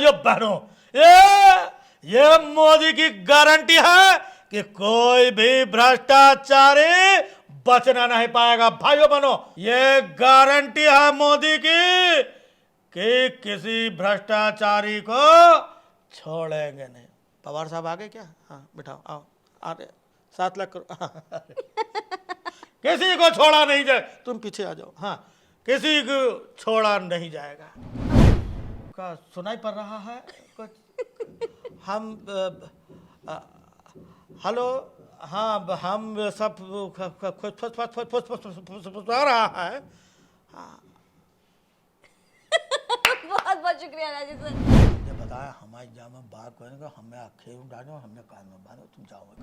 भाइयों बहनों, ये मोदी की गारंटी है कि कोई भी भ्रष्टाचारी बचना नहीं पाएगा। भाइयों बहनों, ये गारंटी है मोदी की कि किसी भ्रष्टाचारी को छोड़ेंगे नहीं। पवार साहब आ गए क्या? हाँ बिठाओ, आओ, आ रहे 7 लाख करोड़। किसी को छोड़ा नहीं जाए, तुम पीछे आ जाओ। हाँ, किसी को छोड़ा नहीं जाएगा। का सुनाई पड़ रहा है कुछ? हम हेलो, हाँ हम सब आ रहा है। बहुत बहुत शुक्रिया राजीव सर। ये बताया हमारे जामा बात करने का, हमें आंखें डालो, हमने कान में बांधो, तुम जाओगे।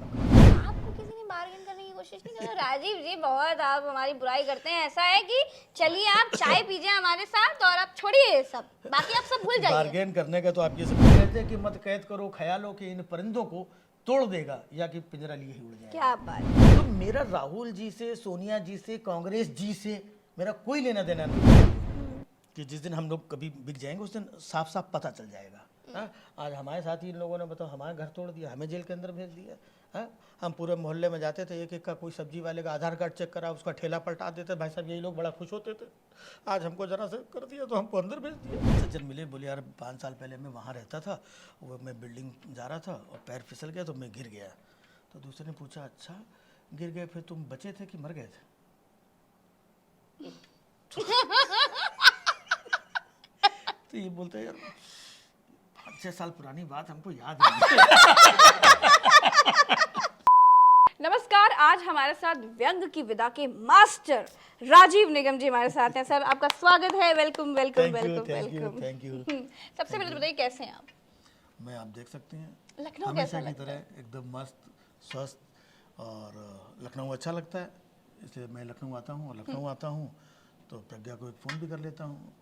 आपको किसी ने बार्गेन करने की कोशिश नहीं करी? राजीव जी बहुत आप हमारी बुराई करते हैं। ऐसा है कि चलिए आप चाय पीजिए हमारे साथ और आप छोड़िए ये सब, बाकी आप सब भूल जाइए। बार्गेन करने का तो आप ये सब कहते हैं कि मत कैद करो ख्यालों के इन परिंदों को, तोड़ देगा या कि पिंजरा लिए ही उड़ जाएगा। क्या बात। तो मेरा राहुल जी से, सोनिया जी से, कांग्रेस जी से मेरा कोई लेना देना नहीं कि जिस दिन हम लोग कभी बिक जाएंगे उस दिन साफ साफ पता चल जाएगा। हाँ? आज हमारे साथ ही इन लोगों ने बताओ हमारे घर तोड़ दिया, हमें जेल के अंदर भेज दिया। हाँ? हम पूरे मोहल्ले में जाते थे, एक एक का कोई सब्जी वाले का आधार कार्ड चेक करा, उसका ठेला पलटा देते, भाई साहब यही लोग बड़ा खुश होते थे। आज हमको जरा से कर दिया तो हमको अंदर भेज दिया। सज्जन मिले, बोले यार 5 साल पहले मैं वहाँ रहता था, वो मैं बिल्डिंग जा रहा था और पैर फिसल गया तो मैं गिर गया। तो दूसरे ने पूछा अच्छा गिर गए, फिर तुम बचे थे कि मर गए थे? तो ये बोलते यार 5-6 साल पुरानी बात हमको याद नहीं। नमस्कार, आज हमारे साथ व्यंग की विदा के मास्टर राजीव निगम जी हमारे साथ हैं। सर आपका स्वागत है। Welcome welcome welcome welcome. Thank you. सबसे पहले तो बताइए कैसे हैं आप? मैं, आप देख सकते हैं लखनऊ हमेशा कैसा की तरह एकदम मस्त स्वस्थ, और लखनऊ अच्छा लगता है इसलिए मैं लखनऊ आता हूँ। और लखनऊ आता हूँ तो प्रज्ञा को एक फ़ोन भी कर लेता हूँ।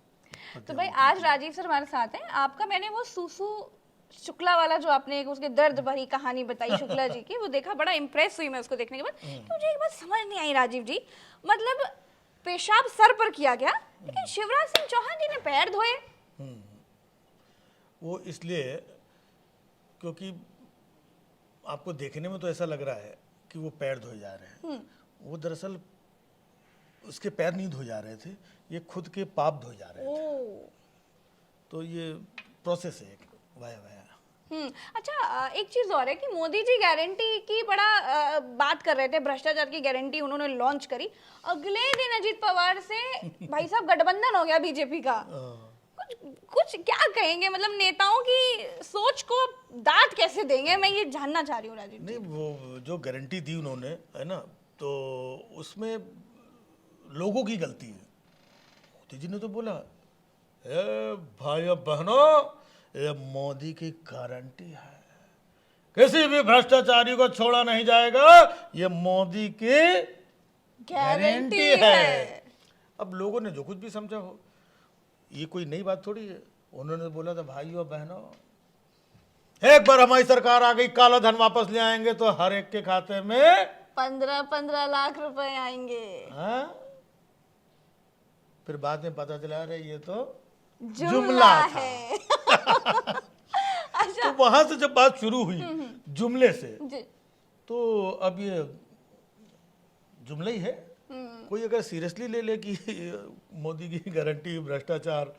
तो भाई आज राजीव सर हमारे साथ हैं। आपका मैंने वो सूसू शुक्ला वाला जो आपने एक उसके दर्द भरी कहानी बताई शुक्ला जी की, वो देखा, बड़ा इंप्रेस हुई मैं उसको देखने के बाद। तो मुझे एक बात समझ नहीं आई राजीव जी, मतलब पेशाब सर पर किया गया लेकिन शिवराज सिंह चौहान जी ने पैर धोए। वो इसलिए क्योंकि आपको देखने में तो ऐसा लग रहा है कि वो पैर धोए जा रहे हैं, वो दरअसल उसके पैर नहीं धोए जा रहे थे, ये खुद के पाप धोए जा रहे थे। तो ये प्रोसेस है एक वाया वाया। अच्छा, एक चीज और है कि मोदी जी गारंटी की बड़ा बात कर रहे थे, भ्रष्टाचार की गारंटी उन्होंने लॉन्च करी। अगले दिन अजीत पवार से भाई साहब गठबंधन हो गया बीजेपी का। कुछ क्या कहेंगे, मतलब नेताओं की सोच को दांत कैसे देंगे, मैं ये जानना चाह रही हूँ राजीव। नहीं, वो जो गारंटी दी उन्होंने है ना, तो उसमें लोगों की गलती है। मोदी जी ने तो बोला भाइयों बहनों, ये मोदी की गारंटी है, किसी भी भ्रष्टाचारी को छोड़ा नहीं जाएगा, ये मोदी की गारंटी है। अब लोगों ने जो कुछ भी समझा हो, ये कोई नई बात थोड़ी है। उन्होंने बोला था भाइयों बहनों, एक बार हमारी सरकार आ गई, काला धन वापस ले आएंगे तो हर एक के खाते में 15-15 लाख रुपए आएंगे। हाँ? फिर बाद में पता चला रहे ये तो जुमला है। तो वहां से जब बात शुरू हुई जुमले से, जी। तो अब ये जुमला ही है। कोई अगर सीरियसली ले ले कि मोदी की गारंटी भ्रष्टाचार,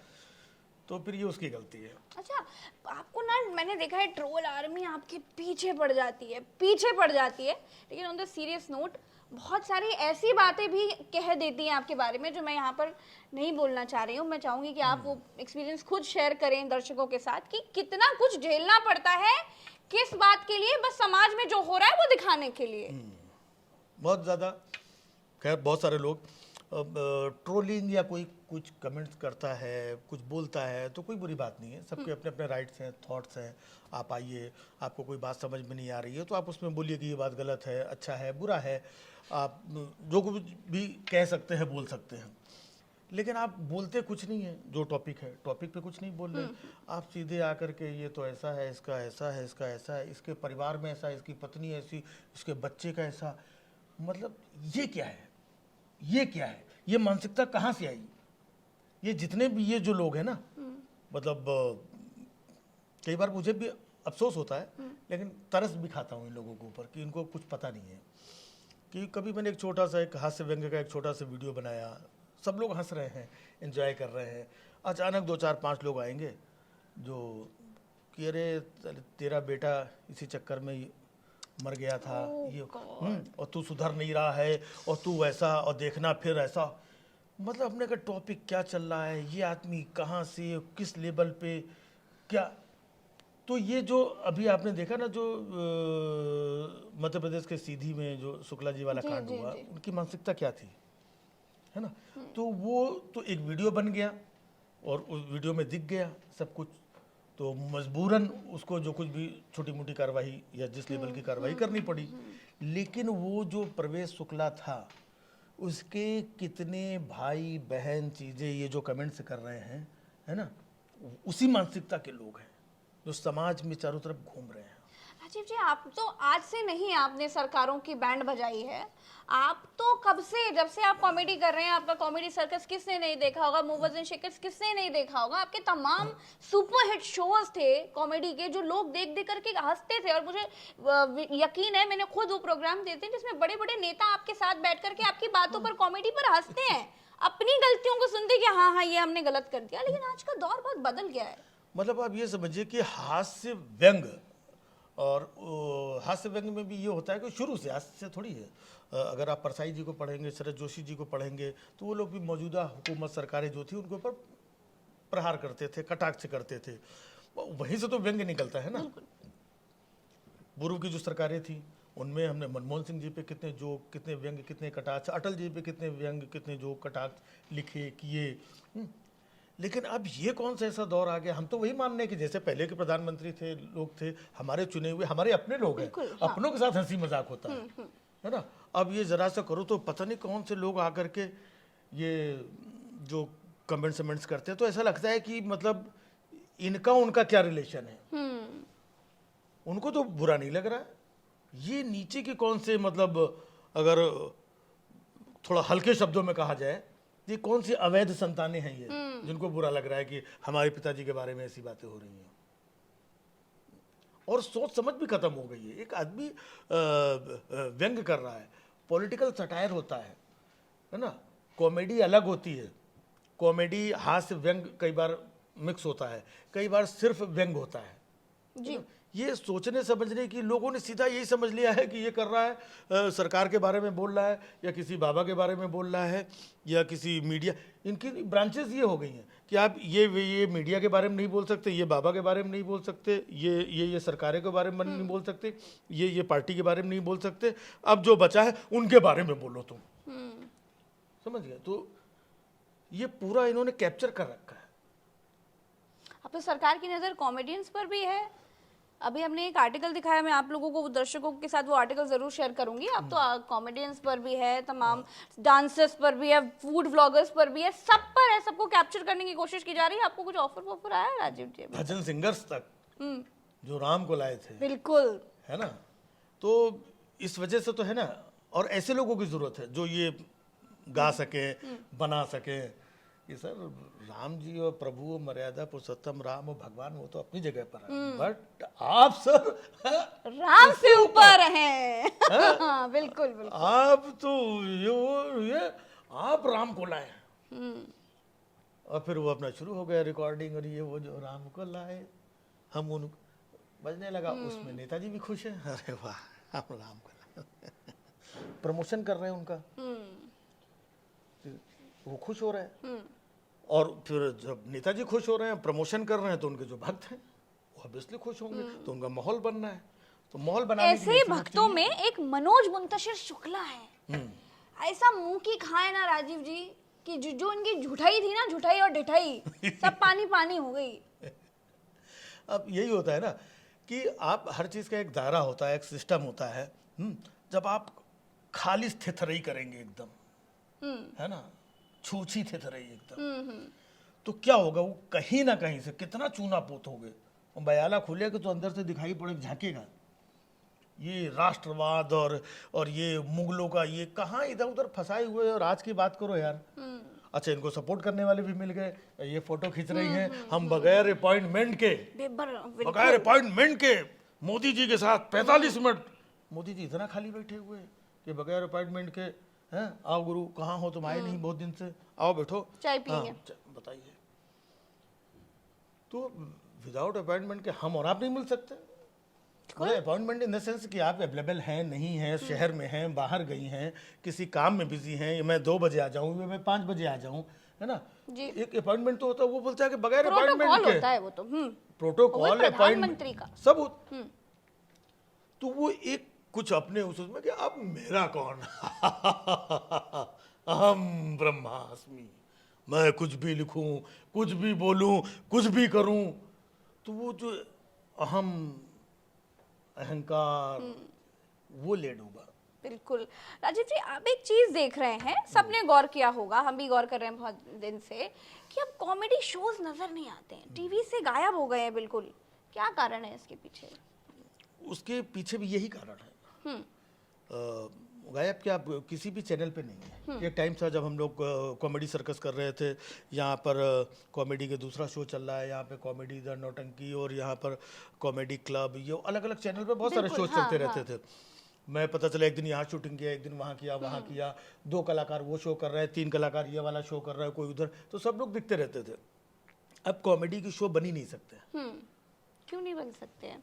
तो फिर ये उसकी गलती है। अच्छा, आपको ना मैंने देखा है ट्रोल आर्मी आपके पीछे पड़ जाती है, लेकिन ऑन द सीरियस नोट बहुत सारी ऐसी बातें भी कह देती हैं आपके बारे में जो मैं यहाँ पर नहीं बोलना चाह रही हूँ। मैं चाहूंगी कि आप वो एक्सपीरियंस खुद शेयर करें दर्शकों के साथ कि कितना कुछ झेलना पड़ता है, किस बात के लिए, बस समाज में जो हो रहा है वो दिखाने के लिए। बहुत ज़्यादा, खैर बहुत सारे लोग ट्रोलिंग या कोई कुछ कमेंट्स करता है, कुछ बोलता है, तो कोई बुरी बात नहीं है। सबके अपने अपने राइट्स हैं, थॉट्स हैं। आप आइए, आपको कोई बात समझ में नहीं आ रही है तो आप उसमें बोलिए कि ये बात गलत है, अच्छा है, बुरा है। आप जो कुछ भी कह सकते हैं, बोल सकते हैं, लेकिन आप बोलते कुछ नहीं है। जो टॉपिक है, टॉपिक पे कुछ नहीं बोल रहे, आप सीधे आकर के ये तो ऐसा है, इसका ऐसा है, इसका ऐसा है, इसके परिवार में ऐसा, इसकी पत्नी ऐसी, इसके बच्चे का ऐसा। मतलब ये क्या है, ये क्या है, ये मानसिकता कहाँ से आई? ये जितने भी ये जो लोग हैं ना, मतलब कई बार मुझे भी अफसोस होता है, लेकिन तरस भी खाता हूँ इन लोगों के ऊपर कि इनको कुछ पता नहीं है। कि कभी मैंने एक छोटा सा, एक हास्य व्यंग्य का एक छोटा सा वीडियो बनाया, सब लोग हंस रहे हैं, एंजॉय कर रहे हैं। अचानक 2 4 5 लोग आएंगे जो कि अरे तेरा बेटा इसी चक्कर में ही मर गया था, ये और तू सुधर नहीं रहा है, और तू ऐसा, और देखना फिर ऐसा। मतलब अपने का टॉपिक क्या चल रहा है, ये आदमी कहाँ से, किस लेवल पे क्या। तो ये जो अभी आपने देखा ना, जो मध्य प्रदेश के सीधी में जो शुक्ला जी वाला कांड हुआ, उनकी मानसिकता क्या थी, है ना। तो वो तो एक वीडियो बन गया और उस वीडियो में दिख गया सब कुछ, तो मजबूरन उसको जो कुछ भी छोटी मोटी कार्रवाई या जिस लेवल की कार्रवाई करनी पड़ी। लेकिन वो जो प्रवेश शुक्ला था, उसके कितने भाई बहन चीज़ें ये जो कमेंट्स कर रहे हैं, है ना, उसी मानसिकता के लोग हैं जो समाज में चारों तरफ घूम रहे हैं। राजीव जी, आप तो आज से नहीं आपने सरकारों की बैंड बजाई है, आप तो कब से, जब से आप कॉमेडी कर रहे हैं, आपका कॉमेडी सर्कस किसने नहीं देखा होगा, मूवर्स एंड शेकर्स किसने नहीं देखा होगा, आपके तमाम सुपर हिट शोज थे कॉमेडी के जो लोग देख देख करके हंसते थे। और मुझे यकीन है, मैंने खुद वो प्रोग्राम देते हैं जिसमें बड़े बड़े नेता आपके साथ बैठ करके आपकी बातों पर, कॉमेडी पर हंसते हैं, अपनी गलतियों को सुनते कि हाँ हाँ ये हमने गलत कर दिया। लेकिन आज का दौर बहुत बदल गया है। मतलब आप ये समझिए कि हास्य व्यंग, और हास्य व्यंग में भी ये होता है कि शुरू से, आज से थोड़ी है। अगर आप परसाई जी को पढ़ेंगे, शरद जोशी जी को पढ़ेंगे, तो वो लोग भी मौजूदा हुकूमत सरकारें जो थी उनके ऊपर प्रहार करते थे, कटाक्ष करते थे। वहीं से तो व्यंग निकलता है ना। पूर्व की जो सरकारें थी उनमें हमने मनमोहन सिंह जी पे कितने जोक, कितने व्यंग, कितने कटाक्ष, अटल जी पे कितने व्यंग, कितने जोक, कटाक्ष लिखे किए। लेकिन अब ये कौन सा ऐसा दौर आ गया, हम तो वही मानने हैं कि जैसे पहले के प्रधानमंत्री थे, लोग थे, हमारे चुने हुए, हमारे अपने लोग हैं, अपनों के साथ हंसी मजाक होता है ना। अब ये जरा सा करो तो पता नहीं कौन से लोग आकर के ये जो कमेंट्स करते हैं, तो ऐसा लगता है कि मतलब इनका उनका क्या रिलेशन है। उनको तो बुरा नहीं लग रहा है, ये नीचे के कौन से, मतलब अगर थोड़ा हल्के शब्दों में कहा जाए, ये कौन सी अवैध संतानें हैं ये, जिनको बुरा लग रहा है कि हमारे पिताजी के बारे में ऐसी बातें हो रही हैं। और सोच समझ भी खत्म हो गई है। एक आदमी व्यंग कर रहा है, पॉलिटिकल सटायर होता है ना, कॉमेडी अलग होती है, कॉमेडी हास्य व्यंग कई बार मिक्स होता है, कई बार सिर्फ व्यंग होता है जी। ये सोचने समझने की, लोगों ने सीधा यही समझ लिया है कि ये कर रहा है सरकार के बारे में बोल रहा है, या किसी बाबा के बारे में बोल रहा है, या किसी मीडिया, इनकी ब्रांचेस ये हो गई हैं कि आप ये मीडिया के बारे में नहीं बोल सकते, ये बाबा के बारे में नहीं बोल सकते, ये सरकारों के बारे में नहीं बोल सकते, ये पार्टी के बारे में नहीं बोल सकते, अब जो बचा है उनके बारे में बोलो तुम। समझ गए। तो ये पूरा इन्होंने कैप्चर कर रखा है। अब तो सरकार की नज़र कॉमेडियंस पर भी है। अभी हमने एक आर्टिकल दिखाया, मैं आप लोगों को, दर्शकों के साथ वो आर्टिकल जरूर शेयर करूंगी। अब तो कॉमेडियंस पर भी है, तमाम डांसर्स पर भी है, फूड व्लॉगर्स पर भी है, सब पर है, सबको कैप्चर करने की कोशिश की जा रही है। आपको कुछ ऑफर आया है राजीव जी? भजन सिंगर्स तक जो राम को लाए थे, बिल्कुल, है ना। तो इस वजह से तो है ना, और ऐसे लोगों की जरूरत है जो ये गा सके, बना सके। ये सर राम जी और प्रभु मर्यादा पुरुषोत्तम राम और भगवान, वो तो अपनी जगह पर है, बट आप सर राम से ऊपर हैं। हाँ, बिल्कुल बिल्कुल। आप तो ये आप राम को लाए, और फिर वो अपना शुरू हो गया रिकॉर्डिंग, और ये वो जो राम को लाए हम उन बजने लगा, उसमें नेताजी भी खुश है, अरे वाह हम राम को लाए। प्रमोशन कर रहे हैं उनका, वो खुश हो रहे हैं। और फिर जब नेताजी खुश हो रहे हैं, प्रमोशन कर रहे हैं, तो उनके जो भक्त हैं वो ऑब्वियसली खुश होंगे, तो उनका माहौल बनना है। तो माहौल बनाने ऐसे भक्तों में एक मनोज मुंतशिर शुक्ला है, ऐसा मुंह की खाए ना राजीव जी कि जो इनकी झूठाई थी ना, झूठाई और ढिठाई सब पानी पानी हो गई। अब यही होता है ना कि आप हर चीज का एक दायरा होता है, एक सिस्टम होता है। जब आप खाली थिथरई करेंगे एकदम, है ना, छूछी थिथरई एकदम, तो क्या होगा, वो कहीं ना कहीं से कितना चूना पोत हो गए, बयाला खुलेगा तो अंदर से दिखाई पड़े, झांकेगा ये राष्ट्रवाद और ये मुगलों का, ये कहाँ इधर उधर फंसाए हुए। और आज की बात करो यार, अच्छा इनको सपोर्ट करने वाले भी मिल गए, ये फोटो खींच रही हैं, हम बगैर अपॉइंटमेंट के, बगैर अपॉइंटमेंट के मोदी जी के साथ 45 मिनट। मोदी जी इतना खाली बैठे हुए हैं कि बगैर अपॉइंटमेंट के, हैं आओ गुरु कहाँ हो तुम, आए नहीं बहुत दिन से, आओ बैठो चाय पिएंगे। बताइए। तो विदाउट अपॉइंटमेंट के हम और आप नहीं मिल सकते। मतलब अपॉइंटमेंट इन द सेंस कि आप अवेलेबल हैं नहीं हैं, शहर में हैं, बाहर गई हैं, किसी काम में बिजी हैं, मैं 2 बजे आ जाऊँ, मैं 5 बजे आ जाऊँ, है ना। जी। एक अपॉइंटमेंट तो होता है, वो बोलता है कि बगैर अपॉइंटमेंट प्रोटोकॉल के, होता है वो तो। प्रोटोकॉल प्रधानमंत्री का सब तो वो एक कुछ अपने उसमें कि अब मेरा कौन अहम ब्रह्मास्मि, मैं कुछ भी लिखूं, कुछ भी बोलूं, कुछ भी करूं, तो वो जो अहम अहंकार वो ले डूबा। बिल्कुल। राजीव जी, आप एक चीज देख रहे हैं, सबने गौर किया होगा, हम भी गौर कर रहे हैं बहुत दिन से, कि अब कॉमेडी शोज नजर नहीं आते हैं, टीवी से गायब हो गए हैं बिल्कुल। क्या कारण है इसके पीछे? उसके पीछे भी यही कारण है। गायब क्या, किसी भी चैनल पे नहीं है। एक टाइम था जब हम लोग कॉमेडी सर्कस कर रहे थे, यहाँ पर कॉमेडी के दूसरा शो चल रहा है, यहाँ पे कॉमेडी द नौटंकी, और यहाँ पर कॉमेडी क्लब, ये अलग अलग चैनल पे बहुत सारे शो चलते रहते थे। मैं पता चला एक दिन यहाँ शूटिंग किया, एक दिन वहाँ किया, वहाँ किया, 2 कलाकार वो शो कर रहे हैं, 3 कलाकार ये वाला शो कर रहा है, कोई उधर, तो सब लोग दिखते रहते थे। अब कॉमेडी की शो बन ही नहीं सकते। क्यों नहीं बन सकते हैं?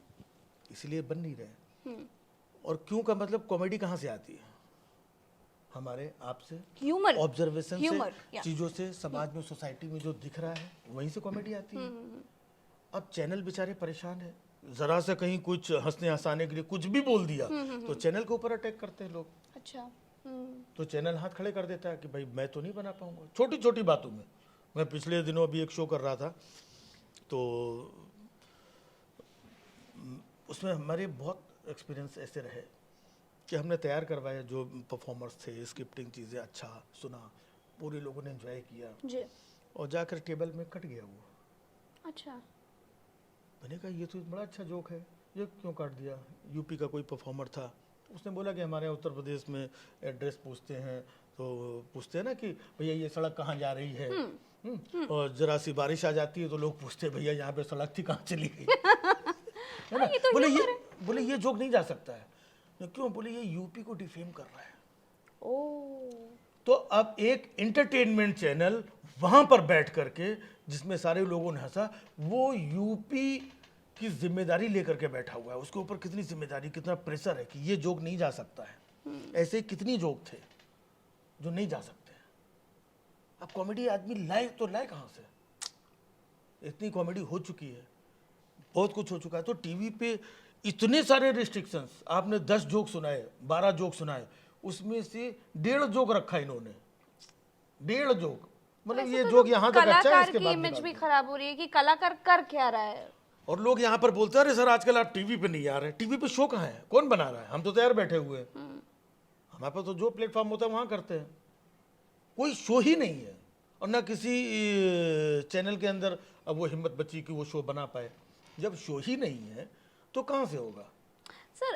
इसलिए बन नहीं रहे। और क्यों का मतलब, कॉमेडी कहाँ से आती है? हमारे आपसे, ह्यूमर, ऑब्जर्वेशन से, चीजों से, समाज में, सोसाइटी में जो दिख रहा है वहीं से कॉमेडी आती है। अब चैनल बेचारे परेशान है, जरा से कहीं कुछ हंसने हंसाने के लिए कुछ भी बोल दिया तो चैनल के ऊपर अटैक करते हैं लोग। अच्छा। तो चैनल हाथ खड़े कर देता है कि भाई मैं तो नहीं बना पाऊंगा, छोटी छोटी बातों में। मैं पिछले दिनों अभी एक शो कर रहा था, तो उसमें हमारे बहुत एक्सपीरियंस ऐसे रहे कि हमने तैयार करवाया, जो परफॉर्मर्स थे, स्क्रिप्टिंग चीज़ें अच्छा सुना, पूरे लोगों ने एंजॉय किया जी। और जाकर टेबल में कट गया वो। अच्छा। मैंने कहा ये तो बड़ा अच्छा जोक है, ये क्यों काट दिया? यूपी का कोई परफॉर्मर था, उसने बोला कि हमारे उत्तर प्रदेश में एड्रेस पूछते हैं, तो पूछते हैं ना कि भैया ये सड़क कहाँ जा रही है। और जरा सी बारिश आ जाती है तो लोग पूछते हैं भैया यहाँ पे सड़क थी कहाँ चली गई। है ना। बोले ये जोक नहीं जा सकता है। क्यों? बोले ये यूपी को डिफेम कर रहा है। तो अब एक एंटरटेनमेंट चैनल वहां पर बैठ करके, जिसमें सारे लोगों ने हंसा, वो यूपी की जिम्मेदारी लेकर के बैठा हुआ है। उसके ऊपर कितनी जिम्मेदारी, कितना प्रेशर है कि ये जोक नहीं जा सकता है। ऐसे कितनी जोक थे जो नहीं जा सकते। अब कॉमेडी आदमी लाए तो लाए कहां से? इतनी कॉमेडी हो चुकी है, बहुत कुछ हो चुका है। तो टीवी पे इतने सारे रिस्ट्रिक्शंस, आपने 10 जोक सुनाए, 12 जोक सुनाए, उसमें से 1.5 जोक रखा इन्होंने, 1.5 जोक। मतलब ये जोक यहाँ तक अच्छा है, इसके बाद इमेज भी खराब हो रही है कि कलाकार कर क्या रहा है। और लोग यहाँ पर बोलते हैं अरे सर आजकल आप टीवी पे नहीं आ रहे। टीवी पे शो कहाँ है, कौन बना रहा है? हम तो तैयार बैठे हुए हैं, हमारे पास तो जो प्लेटफॉर्म होता है वहाँ करते हैं। कोई शो ही नहीं है, और ना किसी चैनल के अंदर अब वो हिम्मत बची कि वो शो बना पाए। जब शो ही नहीं है तो कहाँ से होगा? सर,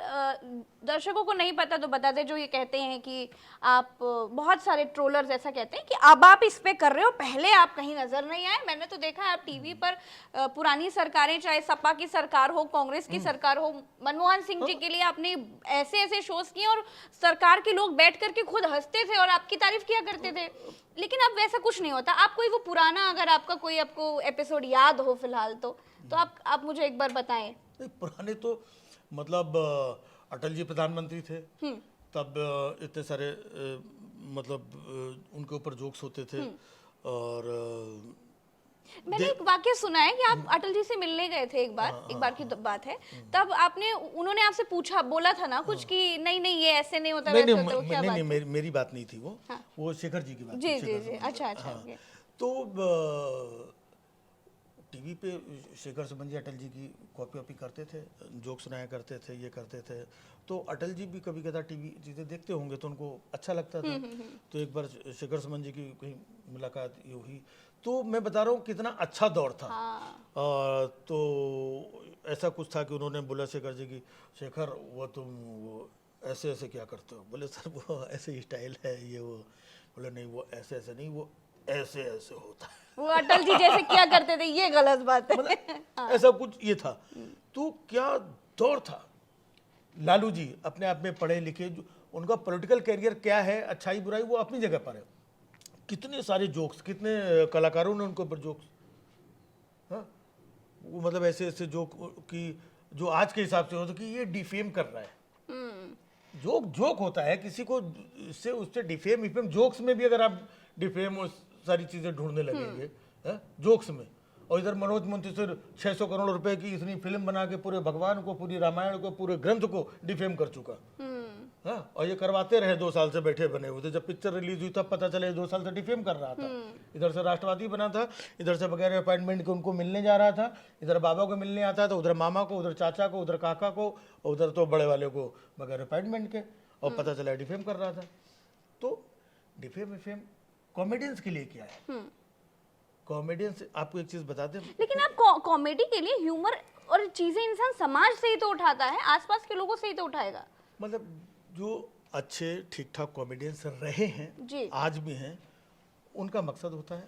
दर्शकों को नहीं पता तो बता दे, जो ये कहते हैं कि आप, बहुत सारे ट्रोलर्स ऐसा कहते हैं कि अब आप इस पे कर रहे हो, पहले आप कहीं नजर नहीं आए। मैंने तो देखा है आप टीवी पर पुरानी सरकारें, चाहे सपा की सरकार हो, कांग्रेस की सरकार हो, मनमोहन सिंह जी के लिए आपने ऐसे ऐसे शोज किए और सरकार के लोग बैठ करके खुद हंसते थे और आपकी तारीफ किया करते थे। लेकिन अब वैसा कुछ नहीं होता। आप कोई वो पुराना, अगर आपका कोई आपको एपिसोड याद हो फिलहाल तो आप मुझे एक बार बताएं। पुराने तो मतलब अटल जी प्रधानमंत्री थे तब इतने सारे मतलब उनके ऊपर जोक्स होते थे। और मैंने एक वाक्य सुना है कि आप अटल जी से मिलने गए थे एक बार की बात है, तब आपने, उन्होंने आपसे पूछा, बोला था ना कुछ कि नहीं नहीं ये ऐसे नहीं होता, वैसे होता, क्या बात? नहीं, मेरी बात नहीं थी वो शेखर जी की बात जी जी जी। अच्छा अच्छा। तो टीवी पे शेखर सुमन जी अटल जी की कॉपी वॉपी करते थे, जोक सुनाया करते थे, ये करते थे। तो अटल जी भी कभी कदा टीवी चीज़ें देखते होंगे तो उनको अच्छा लगता था। तो एक बार शेखर सुमन जी की कहीं मुलाकात ये हुई, तो मैं बता रहा हूँ कितना अच्छा दौर था। तो ऐसा कुछ था कि उन्होंने बोला शेखर जी की, शेखर वो तुम वो ऐसे क्या करते हो? बोले सर वो ऐसे ही स्टाइल है ये वो। बोले नहीं वो ऐसे नहीं, वो ऐसे ऐसे होता है, वो अटल जी जैसे क्या करते थे, ये गलत बात है। मतलब ऐसा कुछ ये था। तो क्या दौर था। लालू जी अपने आप में पढ़े लिखे, उनका पॉलिटिकल कैरियर क्या है, अच्छाई बुराई वो अपनी जगह पर है। कितने सारे जोक्स, कितने कलाकारों ने उनके ऊपर जोक्स, हाँ, वो मतलब ऐसे ऐसे जोक कि जो आज के हिसाब से होता कि ये डिफेम कर रहा है। जोक जोक होता है, किसी को इससे उससे डिफेम विफेम, जोक्स में भी अगर आप डिफेम और सारी चीजें ढूंढने लगेंगे जोक्स में, और इधर मनोज मुंतशिर 600 करोड़ रुपए की इतनी फिल्म बना के पूरे भगवान को, पूरी रामायण को, पूरे ग्रंथ को डिफेम कर चुका, हाँ, और ये करवाते रहे 2 साल से बैठे बने हुए थे। जब पिक्चर रिलीज हुई तब पता चला 2 साल से डिफेम कर रहा था। इधर से राष्ट्रवादी बना था, इधर से बगैर अपॉइंटमेंट के उनको मिलने जा रहा था, इधर बाबा को मिलने आता था, उधर मामा को, उधर चाचा को, उधर काका को, और उधर तो बड़े वाले को बगैर अपॉइंटमेंट के, और पता चला डिफेम कर रहा था। तो डिफेम विफेम कॉमेडियंस के लिए क्या है? कॉमेडियंस आपको एक चीज बता दें, लेकिन आप कॉमेडी के लिए ह्यूमर और चीजें इंसान समाज से ही तो उठाता है, आसपास के लोगों से ही तो उठाएगा। मतलब जो अच्छे ठीक ठाक कॉमेडियंस रहे हैं जी, आज भी हैं, उनका मकसद होता है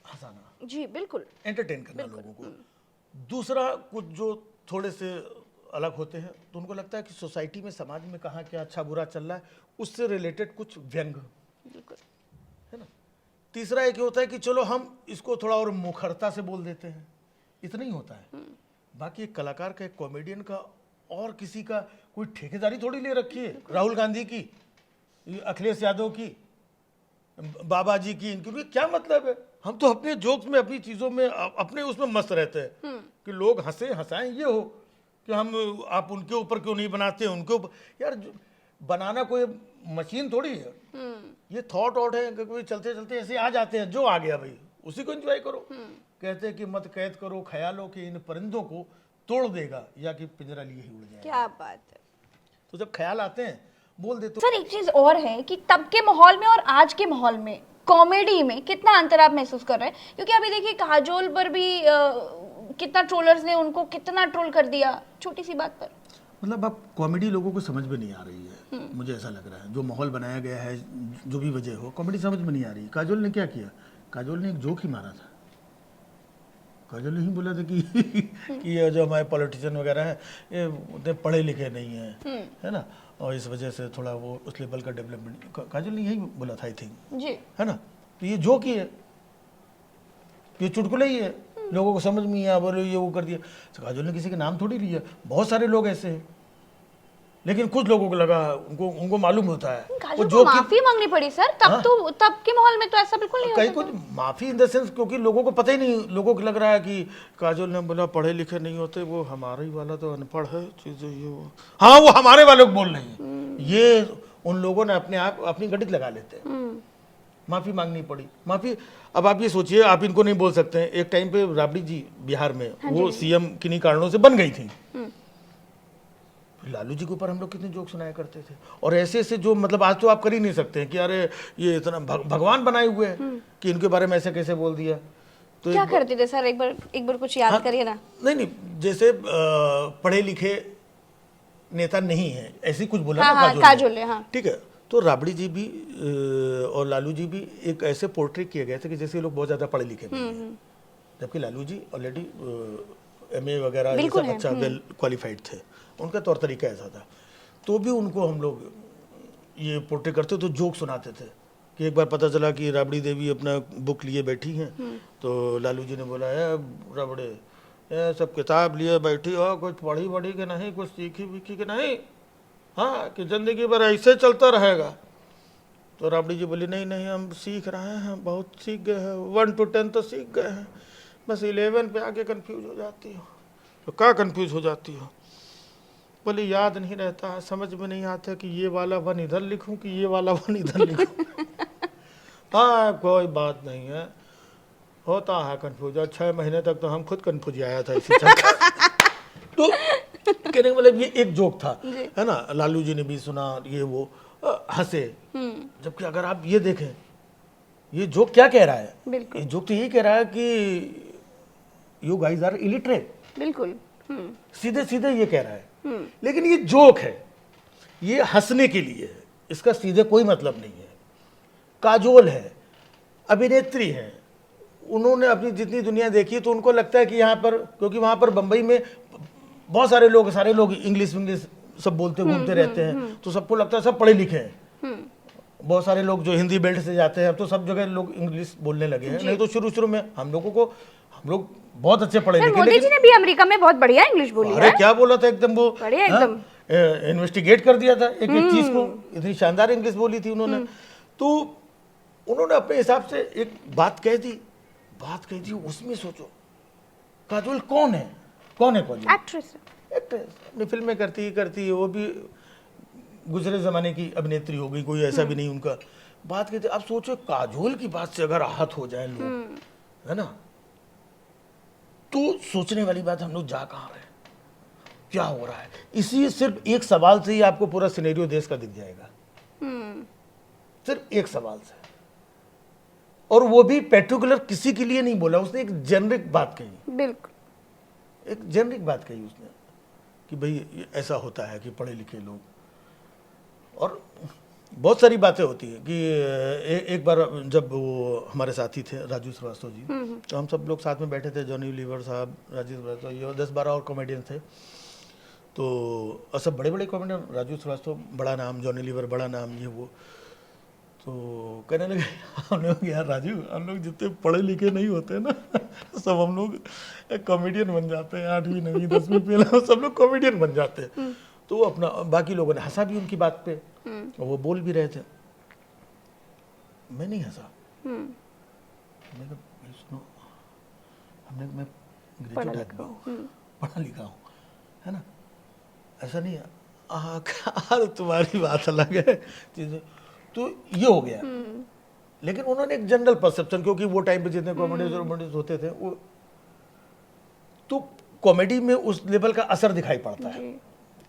हंसाना, जी बिल्कुल, एंटरटेन करना लोगों को। दूसरा कुछ जो थोड़े से अलग होते हैं, तो उनको लगता है कि सोसाइटी में, समाज में कहाँ क्या अच्छा बुरा चल रहा है, उससे रिलेटेड कुछ व्यंग, बिल्कुल, है ना। तीसरा एक होता है कि चलो हम इसको थोड़ा और मुखरता से बोल देते हैं, इतना ही होता है। बाकी एक कलाकार का, एक कॉमेडियन का और किसी का कोई ठेकेदारी थोड़ी ले रखी है। राहुल गांधी की, अखिलेश यादव की, बाबा जी की, इनकी क्या मतलब है? हम तो अपने जोक्स में, अपनी चीजों में, अपने उसमें मस्त रहते हैं कि लोग हंसे हंसाएं। ये हो कि हम आप उनके ऊपर क्यों नहीं बनाते, उनके ऊपर यार बनाना कोई मशीन थोड़ी है, ये थॉट आउट है, कोई चलते चलते ऐसे आ जाते हैं, जो आ गया भाई उसी को एंजॉय करो। कहते हैं कि मत कैद करो ख्यालों के इन परिंदों को, तोड़ देगा या कि पिंजरा लिए ही उड़ जाएगा। क्या बात है। तो जब ख्याल आते हैं बोल देते। सर एक चीज और है कि तब के माहौल में और आज के माहौल में कॉमेडी में कितना अंतर आप महसूस कर रहे हैं? क्योंकि अभी देखिए काजोल पर भी कितना ट्रोलर्स ने उनको कितना ट्रोल कर दिया छोटी सी बात पर। मतलब अब कॉमेडी लोगों को समझ में नहीं आ रही है, मुझे ऐसा लग रहा है। जो माहौल बनाया गया है, जो भी वजह हो, कॉमेडी समझ में नहीं आ रही। काजोल ने क्या किया? काजोल ने एक जोक ही मारा था। काजोल ने ही बोला था कि ये जो हमारे पॉलिटिशियन वगैरह हैं, ये उतने पढ़े लिखे नहीं हैं, है ना, और इस वजह से थोड़ा वो उस लेवल का डेवलपमेंट। काजोल ने यही बोला था, आई थिंक, जी, है ना। तो ये जोक ही है, ये चुटकुले ही है, लोगों को समझ में नहीं आया, बोलो ये वो कर दिया। तो काजोल ने किसी के नाम थोड़ी लिया, बहुत सारे लोग ऐसे हैं, लेकिन कुछ लोगों को लगा, उनको मालूम होता है। काजोल को माफी मांगनी पड़ी सर, तब के माहौल में तो ऐसा बिल्कुल नहीं कहीं होता कुछ माफी इन द सेंस, क्योंकि लोगों को पता ही नहीं, लोगों को लग रहा है कि काजोल ने बोला पढ़े लिखे नहीं होते, वो हमारे ही वाला तो अनपढ़ है, चीजें ये वो, हाँ वो हमारे वालों को बोल रही है, ये उन लोगों ने अपने आप अपनी गणित लगा लेते हैं। माफी मांगनी पड़ी, माफी। अब आप ये सोचिए, आप इनको नहीं बोल सकते हैं। एक टाइम पे राबड़ी जी बिहार में वो सीएम किन्हीं कारणों से बन गई थी, लालू जी के ऊपर हम लोग कितने जोक सुनाया करते थे, और ऐसे ऐसे जो मतलब आज तो आप कर ही नहीं सकते हैं कि अरे ये इतना भगवान बनाए हुए हैं कि इनके बारे में ऐसे कैसे बोल दिया। तो क्या करते थे सर, एक बार कुछ याद करिए ना। नहीं, जैसे पढ़े लिखे नेता नहीं है, ऐसी कुछ बोला ना काजोल ने, हाँ ठीक है। तो राबड़ी जी भी और लालू जी भी एक ऐसे पोर्ट्रेट किए गए थे कि जैसे लोग बहुत ज्यादा पढ़े लिखे नहीं हैं, जबकि लालू जी ऑलरेडी MA वगैरह ये सब अच्छा वेल क्वालिफाइड थे, उनका तौर तरीका ऐसा था। तो भी उनको हम लोग ये पोर्ट्रेट करते तो जोक सुनाते थे कि एक बार पता चला कि राबड़ी देवी अपना बुक लिए बैठी हैं, तो लालू जी ने बोला है राबड़े ये सब किताब लिए बैठी हो, कुछ पढ़ी वढ़ी के नहीं, कुछ सीखी वीखी के नहीं, हाँ कि जिंदगी भर ऐसे चलता रहेगा। तो राबड़ी जी बोली नहीं नहीं, हम सीख रहे हैं, बहुत सीख गए हैं, 1 to 10 तो सीख गए हैं, बस 11 पे आके कंफ्यूज हो जाती हो। तो क्या कंफ्यूज हो जाती हो? बोले याद नहीं रहता है, समझ में नहीं आता कि ये वाला 1 इधर लिखूं कि ये वाला 1 इधर लिखूं। हाँ कोई बात नहीं है, होता है कंफ्यूज। 6 महीने तक तो हम खुद कंफ्यूज आया था इसी चक्कर। तो कहने का मतलब ये एक जोक था, है ना। लालू जी ने भी सुना, ये वो हंसे। जबकि अगर आप ये देखें, ये जोक क्या कह रहा है? ये जोक तो ये कह रहा है कि यू गाइज आर इलिटरेट, बिल्कुल सीधे सीधे ये कह रहा है। लेकिन ये जोक है, ये हंसने के लिए है, इसका सीधे कोई मतलब नहीं है। काजोल है, अभिनेत्री हैं, उन्होंने अपनी जितनी दुनिया देखी तो उनको लगता है कि यहाँ पर, क्योंकि वहाँ पर बम्बई में बहुत सारे लोग इंग्लिश सब बोलते घूमते रहते हैं, तो सबको लगता है सब पढ़े लिखे हैं। बहुत सारे लोग जो हिंदी बेल्ट से जाते हैं, अब तो सब जगह लोग इंग्लिश बोलने लगे हैं। नहीं तो शुरू में हम लोग बहुत अच्छे पढ़े लिखे, मोदी जी ने भी अमेरिका में बहुत बढ़िया इंग्लिश बोली अरे है। क्या बोला था एकदम, वो बढ़िया एकदम इन्वेस्टिगेट कर दिया था एक एक चीज को, इतनी शानदार इंग्लिश बोली थी उन्होंने। तो उन्होंने अपने हिसाब से एक बात कह दी, उसमें सोचो काजोल कौन है काजोल? एक्ट्रेस अपनी फिल्में करती है, वो भी गुजरे जमाने की अभिनेत्री हो गई, कोई ऐसा भी नहीं उनका। बात कहते, अब सोचो काजोल की बात से अगर आहत हो जाए लोग, है ना, तो सोचने वाली बात, हम लोग जा कहाँ रहे हैं, क्या हो रहा है। इसी सिर्फ एक सवाल से ही आपको पूरा सिनेरियो देश का दिख जाएगा, सिर्फ एक सवाल से। और वो भी पर्टिकुलर किसी के लिए नहीं बोला उसने, एक जेनरिक बात कही, बिल्कुल एक जेनरिक बात कही उसने कि भाई ये ऐसा होता है कि पढ़े लिखे लोग, और बहुत सारी बातें होती हैं कि एक बार जब वो हमारे साथी थे राजू श्रीवास्तव जी, तो हम सब लोग साथ में बैठे थे, जॉनी लीवर साहब, राजू श्रीवास्तव, ये 10-12 और कॉमेडियन थे। तो सब बड़े बड़े कॉमेडियन, राजू श्रीवास्तव बड़ा नाम, जॉनी लीवर बड़ा नाम, ये वो। तो कहने लगे हम लोग, यार राजू, हम लोग जितने पढ़े लिखे नहीं होते ना सब हम लोग कॉमेडियन बन जाते हैं, 8वीं 9वीं 10वीं फेल सब लोग कॉमेडियन बन जाते हैं। तो वो अपना, बाकी लोगों ने हंसा भी उनकी बात पे, और वो बोल भी रहे थे, मैं नहीं हंसा। मैं सुनो, मैं ग्रेजुएट आदमी हूँ, पढ़ा लिखा हूँ, है ना, ऐसा नहीं है। तुम्हारी बात अलग है चीजें, तो ये हो गया। लेकिन उन्होंने एक जनरल परसेप्शन, क्योंकि वो टाइम पे जितने कॉमेडी होते थे वो, तो कॉमेडी में उस लेवल का असर दिखाई पड़ता है,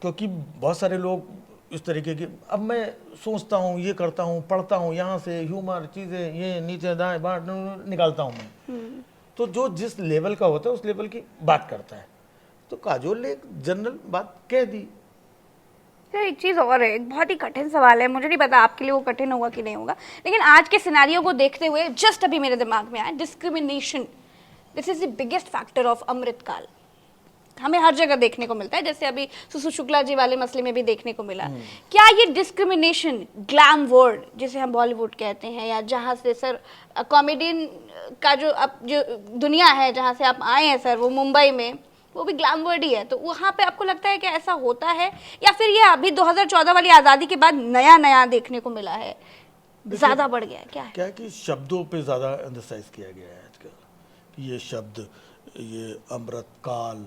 क्योंकि बहुत सारे लोग इस तरीके की, अब मैं सोचता हूँ, ये करता हूँ, पढ़ता हूँ, यहाँ से ह्यूमर चीज़ें, ये नीचे दाएं बाएं निकालता हूँ मैं, तो जो जिस लेवल का होता है उस लेवल की बात करता है। तो काजोल ने एक जनरल बात कह दी। एक चीज़ और है, एक बहुत ही कठिन सवाल है, मुझे नहीं पता आपके लिए वो कठिन होगा कि नहीं होगा, लेकिन आज के सिनारियो को देखते हुए जस्ट अभी मेरे दिमाग में आया, discrimination, this is the biggest factor of Amritkaal. हमें हर जगह देखने को मिलता है, जैसे अभी सुसु शुक्ला जी वाले मसले में भी देखने को मिला। क्या ये डिस्क्रिमिनेशन, ग्लैम वर्ड जिसे हम बॉलीवुड कहते हैं, या जहाँ से सर कॉमेडियन का जो अब जो दुनिया है जहाँ से आप आए हैं सर, वो मुंबई में, वो भी ग्लैम वर्ड ही है, तो वहाँ पे आपको लगता है कि ऐसा होता है, या फिर ये अभी 2014 वाली आज़ादी के बाद नया देखने को मिला है, ज़्यादा बढ़ गया है, क्या है? क्या कि शब्दों पे ज़्यादा एम्फसाइज किया गया है आजकल, ये शब्द, ये अमृतकाल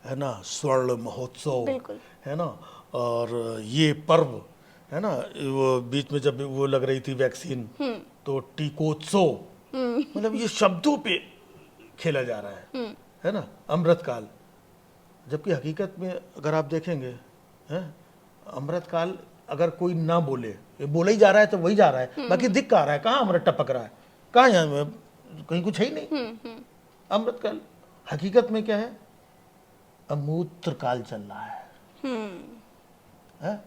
है ना, स्वर्ण महोत्सव है ना, और ये पर्व है ना, वो बीच में जब वो लग रही थी वैक्सीन, तो टीकोत्सव, मतलब ये शब्दों पे खेला जा रहा है ना, अमृतकाल। जबकि हकीकत में अगर आप देखेंगे, है अमृतकाल अगर कोई ना बोले, ये बोला ही जा रहा है तो वही जा रहा है, बाकी दिख कहाँ रहा है, कहाँ अमृत टपक रहा है, कहाँ, यहाँ कहीं कुछ है ही नहीं। अमृतकाल हकीकत में क्या है, अमूत्र काल चल रहा है?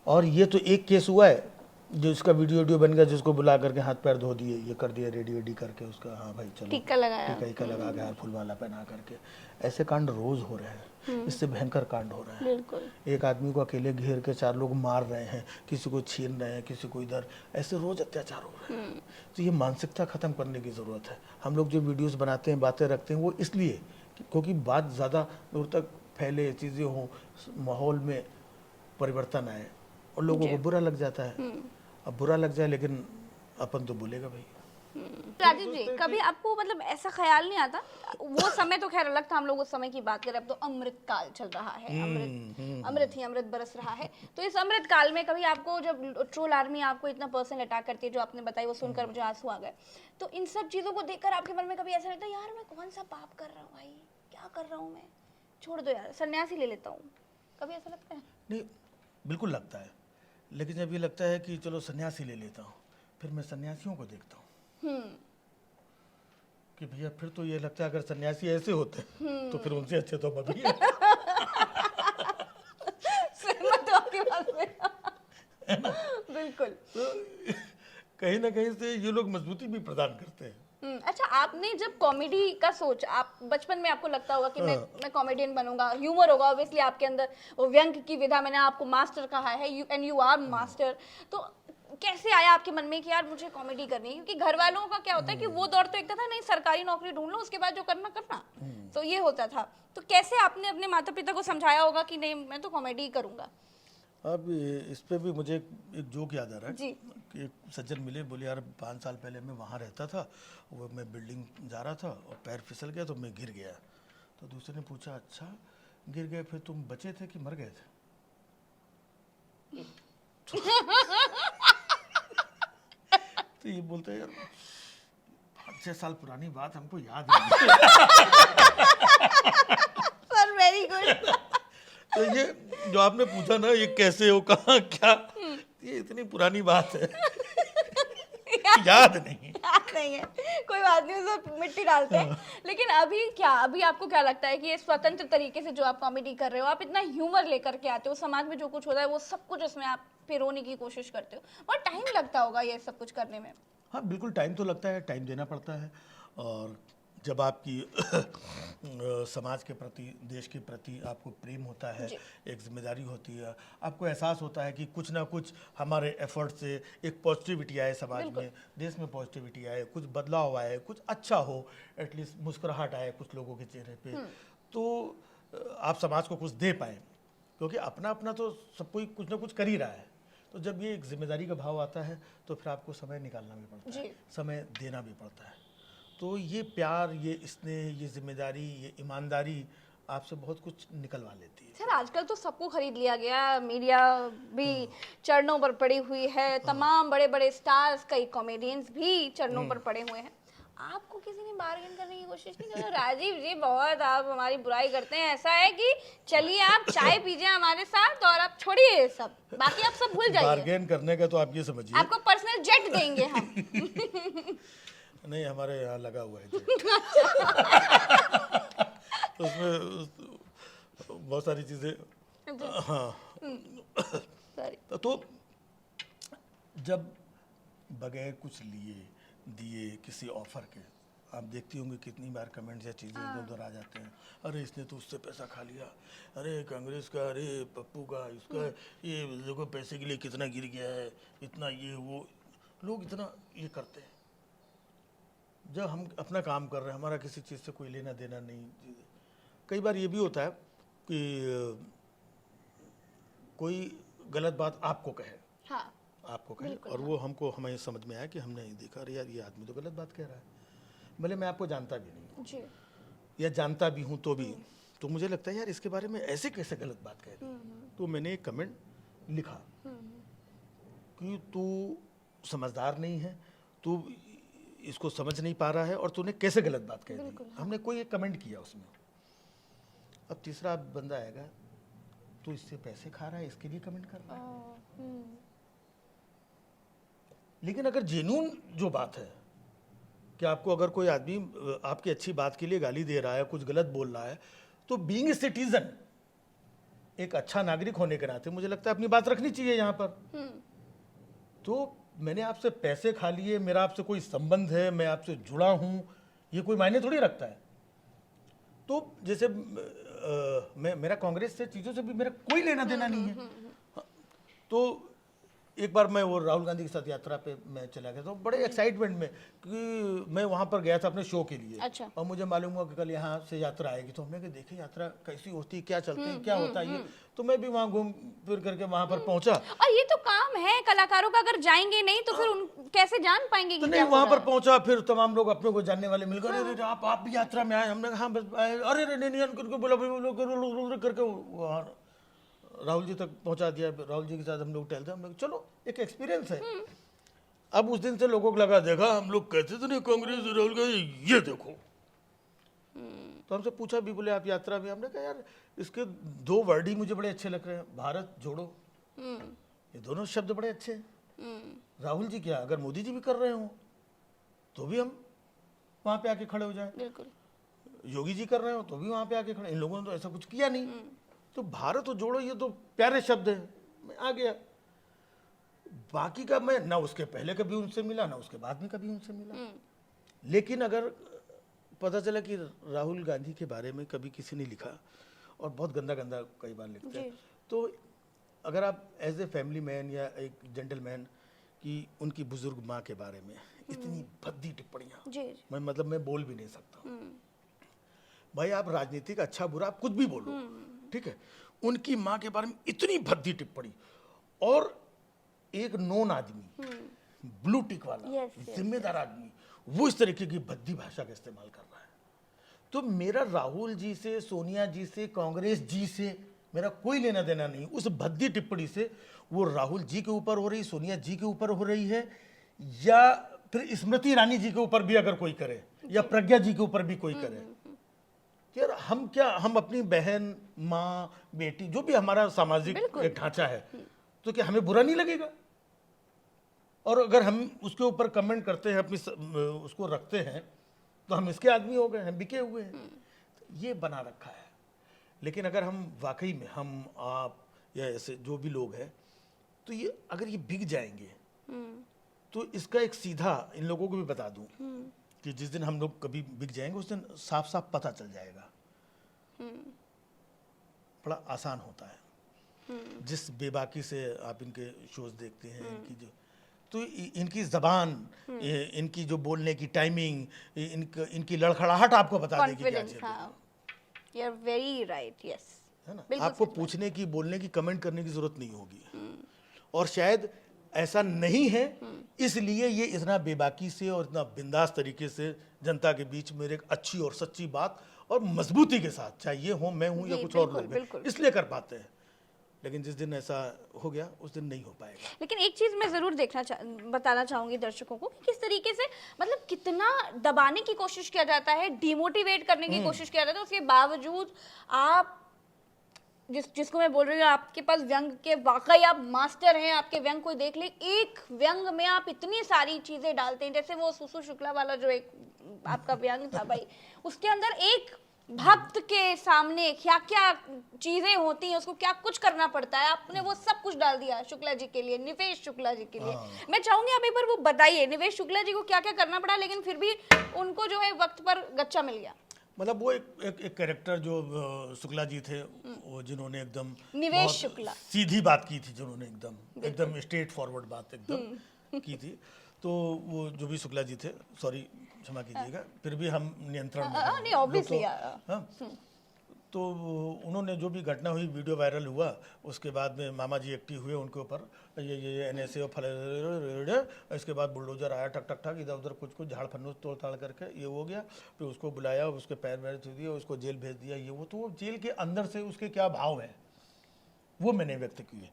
और ये तो एक केस हुआ है जो इसका वीडियो बन गया, जिसको बुला करके हाथ पैर धो दिए, ये कर दिया, रेडी करके उसका, हाँ भाई चलो टीका लगाया, टीका लगा के, हार फुलवाला पहना करके। ऐसे कांड रोज हो रहे हैं, इससे भयंकर कांड हो रहा है। एक आदमी को अकेले घेर के 4 लोग मार रहे हैं, किसी को छीन रहे हैं, किसी को इधर, ऐसे रोज अत्याचार हो रहे हैं। तो ये मानसिकता खत्म करने की जरूरत है। हम लोग जो वीडियोस बनाते हैं, बातें रखते हैं, वो इसलिए क्योंकि बात ज़्यादा दूर तक फैले, चीज़ें हों, माहौल में परिवर्तन आए, और लोगों को बुरा लग जाता है। अब बुरा लग जाए, लेकिन अपन तो बोलेगा भाई। राजीव जी, कभी आपको मतलब ऐसा ख्याल नहीं आता, वो समय तो खैर अलग था, हम लोग उस समय की बात करें, अब तो अमृत काल चल रहा है, अमृत ही अमृत बरस रहा है, तो इस अमृत काल में कभी आपको, जब ट्रोल आर्मी आपको इतना पर्सनल अटैक करती है, जो आपने बताई, वो सुनकर मुझे आंसू आ गए, तो इन सब चीजों को देखकर आपके मन में कभी ऐसा लगता है, यार मैं कौन सा पाप कर रहा हूँ भाई, क्या कर रहा हूँ मैं, छोड़ दो यार, सन्यासी ले लेता हूँ, कभी ऐसा लगता है? नहीं, बिल्कुल लगता है, लेकिन जब ये लगता है कि चलो सन्यासी ले लेता हूँ, फिर मैं सन्यासियों को देखता हूँ कि भैया, फिर तो ये लगता है अगर सन्यासी ऐसे होते तो फिर उनसे अच्छे तो मत ही है। सहमत हूं आपकी बात में। बिल्कुल। तो कहीं ना कहीं से ये लोग मजबूती भी प्रदान करते हैं। अच्छा, आपने जब कॉमेडी का सोच, आप बचपन में आपको लगता होगा कि मैं कॉमेडियन बनूंगा, ह्यूमर होगा ऑब्वियसली आपके अंदर, वो व्यंग की विधा, मैंने आपको मास्टर कहा है, एंड यू आर मास्टर, तो कैसे आया आपके मन में कि यार मुझे कॉमेडी करनी है? क्योंकि घर वालों का क्या होता है कि वो दौर तो एक था, नहीं सरकारी नौकरी ढूंढ लो, उसके बाद जो करना करना, तो ये होता था। तो कैसे आपने अपने माता पिता को समझाया होगा कि नहीं मैं तो कॉमेडी करूंगा? अब इस पे भी मुझे एक जोक याद आ रहा है जी। कि एक सज्जन मिले, बोले यार 5 साल पहले मैं वहाँ रहता था, वो मैं बिल्डिंग जा रहा था और पैर फिसल गया तो मैं गिर गया। तो दूसरे ने पूछा अच्छा गिर गए, फिर तुम बचे थे कि मर गए थे? तो ये बोलते हैं यार 5-6 साल पुरानी बात हमको याद नहीं। Sir very good. तो ये जो आपने पूछा ना ये कैसे हो कहाँ क्या, ये इतनी पुरानी बात है याद नहीं। नहीं है, कोई बात नहीं, उसमें मिट्टी डालते हैं। लेकिन अभी आपको क्या लगता है कि ये स्वतंत्र तरीके से जो आप कॉमेडी कर रहे हो, आप इतना ह्यूमर लेकर के आते हो, समाज में जो कुछ होता है वो सब कुछ उसमें आप पिरोने की कोशिश करते हो, बहुत टाइम लगता होगा ये सब कुछ करने में? हाँ बिल्कुल, टाइम तो लगता है, टाइम देना पड़ता है। और जब आपकी समाज के प्रति, देश के प्रति आपको प्रेम होता है, एक जिम्मेदारी होती है, आपको एहसास होता है कि कुछ ना कुछ हमारे एफर्ट से एक पॉजिटिविटी आए समाज में, देश में पॉजिटिविटी आए, कुछ बदलाव आए, कुछ अच्छा हो, एटलीस्ट मुस्कुराहट आए कुछ लोगों के चेहरे पे, तो आप समाज को कुछ दे पाएँ, क्योंकि अपना अपना तो सब कोई कुछ ना कुछ कर ही रहा है। तो जब ये एक जिम्मेदारी का भाव आता है तो फिर आपको समय निकालना भी पड़ता है, समय देना भी पड़ता है। तो ये प्यार, ये स्नेह, ये जिम्मेदारी, ये ईमानदारी आपसे बहुत कुछ निकलवा लेती है। सर आजकल तो सबको खरीद लिया गया, मीडिया भी चरणों पर पड़ी हुई है, तमाम बड़े बड़े स्टार्स, कई कॉमेडियंस भी चरणों पर पड़े हुए हैं। आपको किसी ने बार्गेन करने की कोशिश नहीं की? राजीव जी बहुत आप हमारी बुराई करते हैं, ऐसा है कि चलिए आप चाय पीजिए हमारे साथ और आप छोड़िए ये सब, बाकी आप सब भूल जाइए। बार्गेन करने का तो आप ये समझिए, आपको पर्सनल जेट देंगे हम। नहीं हमारे यहाँ लगा हुआ है उसमें बहुत सारी चीजें। हाँ तो जब बगैर कुछ लिए दिए किसी ऑफर के, आप देखती होंगे कितनी बार कमेंट्स या चीज़ें इधर उधर आ जाते हैं, अरे इसने तो उससे पैसा खा लिया, अरे कांग्रेस का, अरे पप्पू का, इसका ये देखो पैसे के लिए कितना गिर गया है, इतना ये वो, लोग इतना ये करते हैं। जब हम अपना काम कर रहे हैं, हमारा किसी चीज़ से कोई लेना देना नहीं। कई बार ये भी होता है कि कोई गलत बात आपको कहे, हाँ, आपको कहे, और वो हमें समझ में आया कि हमने देखा अरे यार ये आदमी तो गलत बात कह रहा है, भले मैं आपको जानता भी नहीं जी, या जानता भी हूँ तो भी, तो मुझे लगता है यार इसके बारे में ऐसे कैसे गलत बात कह रही। तो मैंने एक कमेंट लिखा कि तू समझदार नहीं है, तू इसको समझ नहीं पा रहा है और तूने कैसे गलत बात कह दी। हमने कोई एक कमेंट किया उसमें। अब तीसरा बंदा आएगा, तू इससे पैसे खा रहा है इसके लिए कमेंट कर रहा है। लेकिन अगर जेन्युइन जो बात है कि आपको अगर कोई आदमी आपकी अच्छी बात के लिए गाली दे रहा है, कुछ गलत बोल रहा है, तो बीइंग ए सिटीजन, एक अच्छा नागरिक होने के नाते मुझे लगता है अपनी बात रखनी चाहिए यहाँ पर। तो मैंने आपसे पैसे खा लिए, मेरा आपसे कोई संबंध है, मैं आपसे जुड़ा हूँ, ये कोई मायने थोड़ी रखता है। तो जैसे मेरा कांग्रेस से चीज़ों से भी मेरा कोई लेना देना नहीं है। तो एक बार मैं वो राहुल गांधी के साथ यात्रा पे मैं चला गया, तो बड़े एक्साइटमेंट में कि मैं वहाँ पर गया था अपने शो के लिए। अच्छा। और मुझे मालूम हुआ कि कल यहाँ से यात्रा आएगी, तो हमने कहा देखे यात्रा कैसी होती है, क्या चलते हैं, क्या होता है ये। तो मैं भी वहाँ घूम फिर करके वहाँ पर पहुँचा। और ये तो काम है कलाकारों का, अगर जाएंगे नहीं तो फिर उन कैसे जान पाएंगे? तो नहीं, वहाँ पर पहुँचा, फिर तमाम लोग अपने को जानने वाले मिल गए, अरे आप भी यात्रा में आए? हमने कहा हाँ बस आए। अरे नहीं करके बोला करके वहाँ राहुल जी तक पहुंचा दिया। राहुल जी के साथ हम लोग टहलते, हम लोग चलो एक एक्सपीरियंस है। अब उस दिन से लोगों को लगा, देखा हम लोग कहते थे नहीं कांग्रेस राहुल गांधी, ये देखो। तो हमसे पूछा भी, बोले आप यात्रा में? हमने कहा यार इसके 2 वर्ड ही मुझे बड़े अच्छे लग रहे हैं, भारत जोड़ो, ये दोनों शब्द बड़े अच्छे हैं। राहुल जी क्या, अगर मोदी जी भी कर रहे हो तो भी हम वहां पे आके खड़े हो जाए, बिल्कुल। योगी जी कर रहे हो तो भी वहां पे आके खड़े। इन लोगों ने तो ऐसा कुछ किया नहीं। तो भारत जोड़ो ये तो प्यारे शब्द है। मैं आ गया, बाकी का मैं ना उसके पहले कभी उनसे मिला ना उसके बाद में कभी उनसे मिला। लेकिन अगर पता चला कि राहुल गांधी के बारे में कभी किसी ने लिखा, और बहुत गंदा गंदा कई बार लिखते हैं, तो अगर आप एज ए फैमिली मैन या एक जेंटलमैन कि उनकी बुजुर्ग माँ के बारे में इतनी भद्दी टिप्पणियाँ, मैं मतलब मैं बोल भी नहीं सकता। भाई आप राजनीतिक अच्छा बुरा आप कुछ भी बोलो, ठीक है, उनकी माँ के बारे में इतनी भद्दी टिप्पणी, और एक नॉन आदमी ब्लू टिक वाला जिम्मेदार आदमी वो इस तरीके की भद्दी भाषा का इस्तेमाल कर रहा है। तो मेरा राहुल जी से, सोनिया जी से, कांग्रेस जी से मेरा कोई लेना देना नहीं। उस भद्दी टिप्पणी से वो राहुल जी के ऊपर हो रही, सोनिया जी के ऊपर हो रही है, या फिर स्मृति ईरानी जी के ऊपर भी अगर कोई करे, या प्रज्ञा जी के ऊपर भी कोई करे, यार हम क्या, हम अपनी बहन, माँ, बेटी, जो भी हमारा सामाजिक एक ढांचा है, तो क्या हमें बुरा नहीं लगेगा? और अगर हम उसके ऊपर कमेंट करते हैं, अपनी उसको रखते हैं, तो हम इसके आदमी हो गए, हम बिके हुए हैं। तो ये बना रखा है। लेकिन अगर हम वाकई में, हम आप या ऐसे जो भी लोग हैं, तो ये अगर ये बिक जाएंगे, तो इसका एक सीधा इन लोगों को भी बता दूं कि जिस दिन हम लोग कभी बिक जाएंगे उस दिन साफ साफ पता चल जाएगा। बड़ा आसान होता है। जिस बेबाकी से आप इनके शोज देखते हैं, इनकी जो, तो इनकी जबान, इनकी जो बोलने की टाइमिंग, इनकी लड़खड़ाहट आपको बता देगी क्या चीज़ है। You are very right, yes. है ना, आपको पूछने की, बोलने की, कमेंट करने की जरूरत नहीं होगी। और शायद ऐसा नहीं है, इसलिए ये इतना बेबाकी से और इतना बिंदास तरीके से जनता के बीच में एक अच्छी और सच्ची बात और मजबूती के साथ, चाहे ये हो, मैं हूं या कुछ और लोग हैं, इसलिए कर पाते हैं। लेकिन जिस दिन ऐसा हो गया उस दिन नहीं हो पाएगा। लेकिन एक चीज मैं जरूर बताना चाहूंगी दर्शकों को कि किस तरीके से, मतलब कितना दबाने की कोशिश किया जाता है, डिमोटिवेट करने की कोशिश किया जाता है, उसके बावजूद आप जिसको मैं बोल रही हूँ, आपके पास व्यंग के वाकई आप मास्टर हैं। आपके व्यंग कोई देख ले, एक व्यंग में आप इतनी सारी चीजें डालते हैं, जैसे वो सुसु शुक्ला वाला जो एक आपका व्यंग था भाई, उसके अंदर एक भक्त के सामने क्या क्या चीजें होती हैं, उसको क्या कुछ करना पड़ता है, आपने वो सब कुछ डाल दिया शुक्ला जी के लिए, निवेश शुक्ला जी के लिए। मैं चाहूंगी आप एक बार वो बताइए, निवेश शुक्ला जी को क्या क्या करना पड़ा, लेकिन फिर भी उनको जो है वक्त पर गच्चा मिल गया। मतलब वो एक कैरेक्टर जो शुक्ला जी थे, वो जिन्होंने एकदम निवेश शुक्ला सीधी बात की थी, जिन्होंने एकदम स्ट्रेट फॉरवर्ड बात एकदम की थी। तो वो जो भी शुक्ला जी थे, सॉरी क्षमा कीजिएगा, फिर भी हम नियंत्रण में हैं। नहीं ऑब्वियसली। तो उन्होंने जो भी घटना हुई, वीडियो वायरल हुआ, उसके बाद में मामा जी एक्टिव हुए उनके ऊपर, ये NSA और फल, इसके बाद बुलडोजर आया, ठक ठक ठक, इधर उधर कुछ झाड़ फन्नूस तोड़ ताड़ करके ये हो गया। फिर उसको बुलाया, उसके पैर वैर छू दिए, उसको जेल भेज दिया, ये वो। तो वो जेल के अंदर से उसके क्या भाव है वो मैंने व्यक्त किए।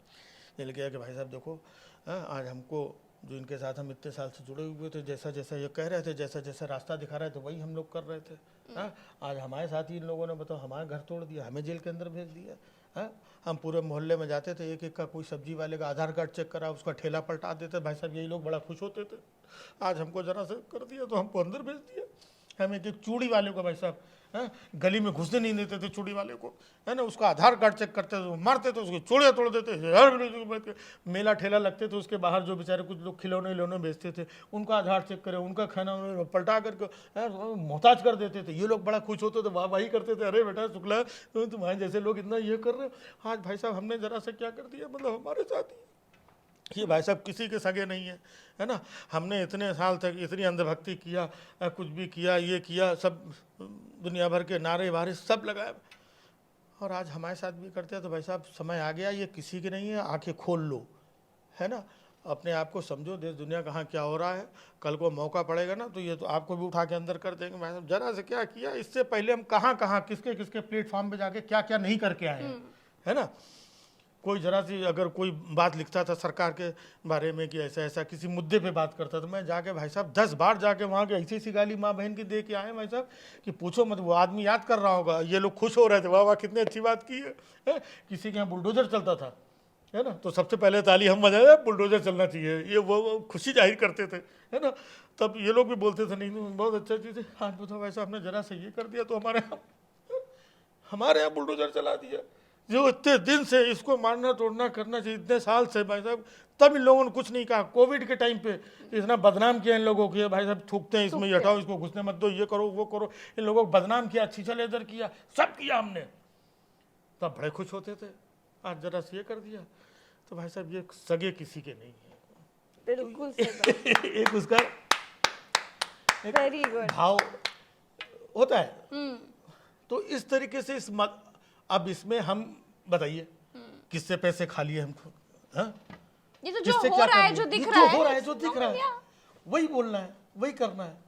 जेल किया कि भाई साहब देखो, आज हमको जो इनके साथ हम इतने साल से जुड़े हुए थे, जैसा जैसा ये कह रहे थे, जैसा जैसा रास्ता दिखा रहे थे, वही हम लोग कर रहे थे। आज हमारे साथ ही इन लोगों ने बताओ हमारा घर तोड़ दिया, हमें जेल के अंदर भेज दिया। हम पूरे मोहल्ले में जाते थे, एक एक का कोई सब्जी वाले का आधार कार्ड चेक करा, उसका ठेला पलटा देते, भाई साहब यही लोग बड़ा खुश होते थे। आज हमको जरा से कर दिया तो हमको अंदर भेज दिया। हम एक एक चूड़ी वाले को भाई साहब गली में घुसने नहीं देते थे, चूड़ी वाले को, है ना, उसका आधार कार्ड चेक करते थे, मारते थे, उसकी चूड़ियाँ तोड़ देते। मेला ठेला लगते थे, उसके बाहर जो बेचारे कुछ लोग खिलौने बेचते थे, उनका आधार चेक करे, उनका खाना पलटा करके मोहताज कर देते थे। ये लोग बड़ा खुश होते थे, वाह वाही करते थे, अरे बेटा शुक्ला तुम्हारे जैसे लोग इतना ये कर रहे हो। आज भाई साहब हमने जरा से क्या कर दिया, मतलब हमारे साथ ही ये भाई साहब किसी के सगे नहीं है ना। हमने इतने साल तक इतनी अंधभक्ति किया, कुछ भी किया, ये किया, सब दुनिया भर के नारे वारे सब लगाए, और आज हमारे साथ भी करते हैं। तो भाई साहब समय आ गया, ये किसी के नहीं है, आंखें खोल लो, है ना, अपने आप को समझो, देश दुनिया कहाँ क्या हो रहा है। कल को मौका पड़ेगा ना तो ये तो आपको भी उठा के अंदर कर देंगे। भाई साहब जरा से क्या किया, इससे पहले हम कहाँ कहाँ किसके किसके प्लेटफॉर्म पे जाके क्या क्या नहीं करके आए हैं, है ना। कोई जरा सी अगर कोई बात लिखता था सरकार के बारे में कि ऐसा ऐसा किसी मुद्दे पे बात करता था, मैं जाके भाई साहब 10 बार जाके वहाँ के ऐसी गाली माँ बहन की दे के आए भाई साहब कि पूछो मत। वो आदमी याद कर रहा होगा, ये लोग खुश हो रहे थे, वाह वाह कितनी अच्छी बात की है। किसी के यहाँ बुलडोजर चलता था, है ना, तो सबसे पहले ताली हम बजाए, बुलडोजर चलना चाहिए, ये वो खुशी जाहिर करते थे, है ना। तब ये लोग भी बोलते थे नहीं बहुत अच्छा चीज़ है। आज बताओ भाई साहब हमने जरा से ये कर दिया तो हमारे यहाँ बुलडोजर चला दिया, जो इतने दिन से इसको मारना तोड़ना करना चाहिए, इतने साल से भाई साहब, तब इन लोगों ने कुछ नहीं कहा। कोविड के टाइम पे इतना बदनाम किया इन लोगों को, भाई साहब थूकते हैं इसमें, हटाओ इसको, घुसने मत दो, ये करो वो करो, इन लोगों को बदनाम किया, छीछा लेदर किया, सब किया हमने, तब बड़े खुश होते थे। आज जरा से ये कर दिया तो भाई साहब ये सगे किसी के नहीं है। बिल्कुल सही बात। एक उसका वेरी गुड। भाव होता है। तो इस तरीके से अब इसमें हम बताइए किससे पैसे खा लिए हमको, हाँ? ये तो जो किससे हो क्या रहा कर है, लिए? जो दिख जो रहा है, हो रहा है, जो दिख रहा है, या- वही बोलना है, वही करना है।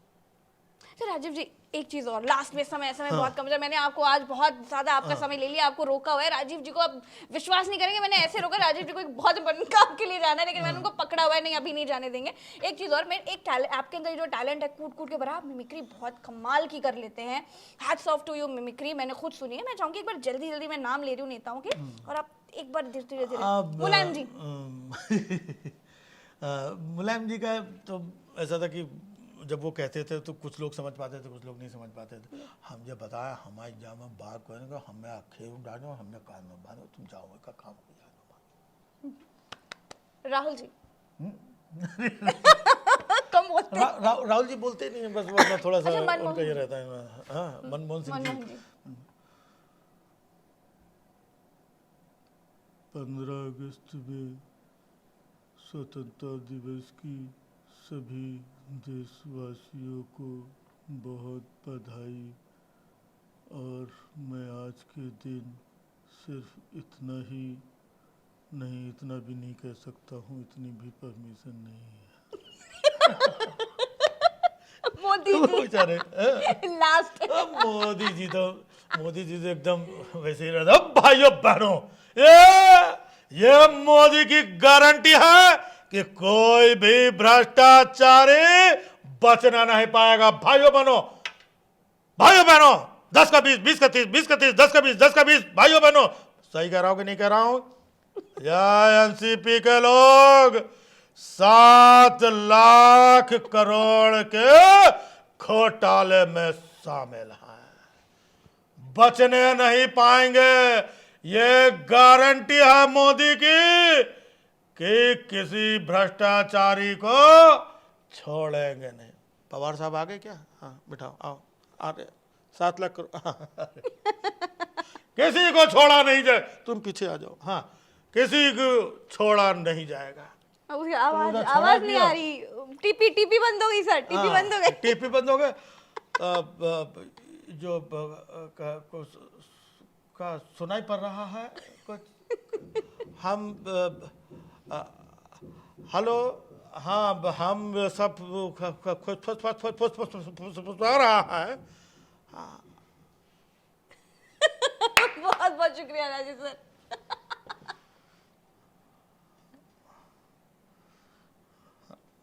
तो राजीव जी एक चीज और, लास्ट में समय बहुत कम है, मैंने आपको आज बहुत ज्यादा आपका समय ले लिया, आपको रोका हुआ है। राजीव जी को आप विश्वास नहीं करेंगे, मैंने ऐसे रोका, राजीव जी को एक बहुत इंपॉर्टेंट काम के लिए जाना है, लेकिन मैंने उनको पकड़ा हुआ है, नहीं अभी नहीं जाने देंगे। एक चीज और, मैं एक टैलेंट, आपके अंदर जो टैलेंट है कूट कूट के भरा, आप मिमिक्री बहुत कमाल की कर लेते हैं। Hats off to you mimicry, मैंने खुद सुनी है। मैं चाहूंगी एक बार जल्दी जल्दी मैं नाम ले रही हूँ नेताओं के, और आप एक बार धीरे धीरे। मुलायम जी। मुलायम जी का तो ऐसा था कि जब वो कहते थे तो कुछ लोग समझ पाते थे, कुछ लोग नहीं समझ पाते थे। हम जब बताया हमारे जामा बाहर करेंगे, हमें आँखें डालो, हमें कान में बांधो, तुम जाओ का काम हो जाएगा। राहुल जी कम बोलते हैं। राहुल जी बोलते नहीं है, बस वो अपना थोड़ा सा अच्छा, मनमोहन उनका ये रहता है। हाँ, मनमोहन सिंह जी। मनमोहन जी 15 अगस्त में स्वतंत्रता दिवस की सभी देशवासियों को बहुत बधाई, और मैं आज के दिन सिर्फ इतना ही नहीं, इतना भी नहीं कह सकता हूँ, इतनी भी परमिशन नहीं है। मोदी जी बेचारे, लास्ट। मोदी जी तो एकदम वैसे ही रहता। अब भाइयों बहनों, ये मोदी की गारंटी है कि कोई भी भ्रष्टाचारी बचना नहीं पाएगा। भाइयों बहनों, 10 का 20, 20 का 30, 20 का 30, 10 का 20, 10 का 20, भाइयों बहनों, सही कह रहा हूं कि नहीं कह रहा हूं? या एनसीपी के लोग 7 लाख करोड़ के घोटाले में शामिल हैं, बचने नहीं पाएंगे। ये गारंटी है मोदी की कि किसी भ्रष्टाचारी को छोड़ेंगे नहीं। पवार साहब आ गए क्या? हाँ बिठाओ, आओ, आ रहे 7 लाख करोड़। किसी को छोड़ा नहीं जाए, तुम पीछे आ जाओ। हाँ, किसी को छोड़ा नहीं जाएगा। आवाज नहीं आ रही। टीपी बंद हो गई सर, टीपी बंद हो गई। टीपी बंद हो गए। जो का सुनाई पड़ रहा है कुछ। हम हेलो, हाँ हम सब आ रहा है। बहुत बहुत शुक्रिया राजीव सर।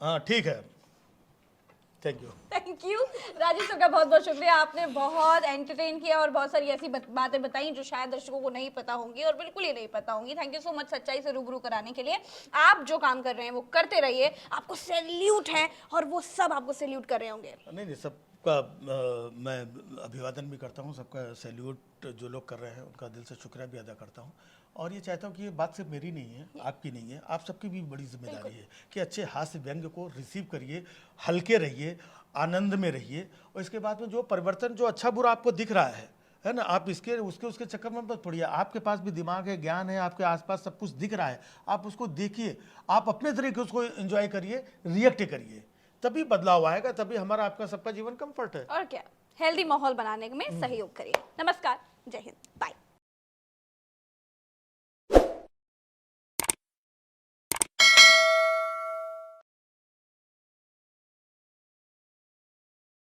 हाँ ठीक है, थैंक यू राजीव सर का बहुत बहुत शुक्रिया। आपने बहुत एंटरटेन किया और बहुत सारी ऐसी बातें बताई जो शायद दर्शकों को नहीं पता होंगी और बिल्कुल ही नहीं पता होंगी। थैंक यू सो मच सच्चाई से रूबरू कराने के लिए। आप जो काम कर रहे हैं वो करते रहिए, आपको सैल्यूट है और वो सब आपको सैल्यूट कर रहे होंगे। नहीं, सबका मैं अभिवादन भी करता हूँ, सबका सैल्यूट जो लोग कर रहे हैं उनका दिल से शुक्रिया भी अदा करता हूँ। और ये चाहता हूँ कि ये बात सिर्फ मेरी नहीं है, आपकी नहीं है, आप सबकी भी बड़ी जिम्मेदारी है कि अच्छे हास्य व्यंग्य को रिसीव करिए, हल्के रहिए, आनंद में रहिए। और इसके बाद में जो परिवर्तन, जो अच्छा बुरा आपको दिख रहा है ना, आप उसके चक्कर में मत पड़िए। आपके पास भी दिमाग है, ज्ञान है, आपके आसपास सब कुछ दिख रहा है, आप उसको देखिए, आप अपने तरीके उसको एंजॉय करिए, रिएक्ट करिए, तभी बदलाव आएगा, तभी हमारा आपका सबका जीवन कंफर्ट है। और क्या, हेल्दी माहौल बनाने में सहयोग करिए। नमस्कार, जय हिंद, बाय।